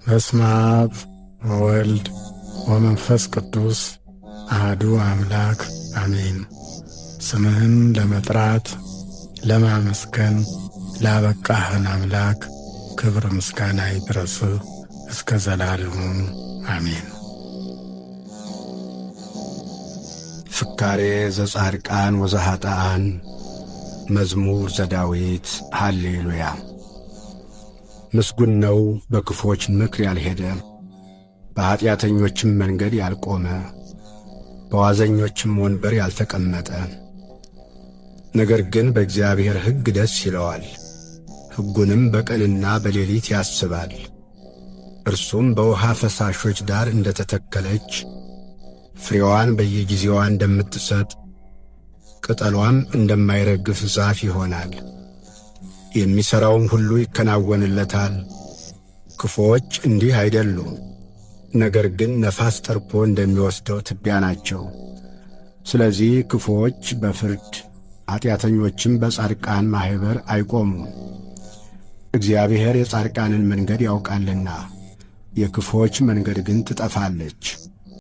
በስመ አብ ወወልድ ወመንፈስ ቅዱስ አሐዱ አምላክ አሜን። ስምህን ለመጥራት ለማመስገን ላበቃህን አምላክ ክብር ምስጋና ይድረስህ እስከ ዘላለሙ አሜን። ፍካሬ ዘጻድቃን ወዘኃጥኣን መዝሙር ዘዳዊት ሃሌሉያ። ምስጉን ነው በክፎች ምክር ያልሄደ፣ በኀጢአተኞችም መንገድ ያልቆመ፣ በዋዘኞችም ወንበር ያልተቀመጠ። ነገር ግን በእግዚአብሔር ሕግ ደስ ይለዋል፣ ሕጉንም በቀንና በሌሊት ያስባል። እርሱም በውሃ ፈሳሾች ዳር እንደ ተተከለች፣ ፍሬዋን በየጊዜዋ እንደምትሰጥ፣ ቅጠሏም እንደማይረግፍ ዛፍ ይሆናል። የሚሠራውም ሁሉ ይከናወንለታል። ክፉዎች እንዲህ አይደሉም፣ ነገር ግን ነፋስ ጠርጎ እንደሚወስደው ትቢያ ናቸው። ስለዚህ ክፉዎች በፍርድ ኀጢአተኞችም በጻድቃን ማኅበር አይቆሙም። እግዚአብሔር የጻድቃንን መንገድ ያውቃልና የክፉዎች መንገድ ግን ትጠፋለች።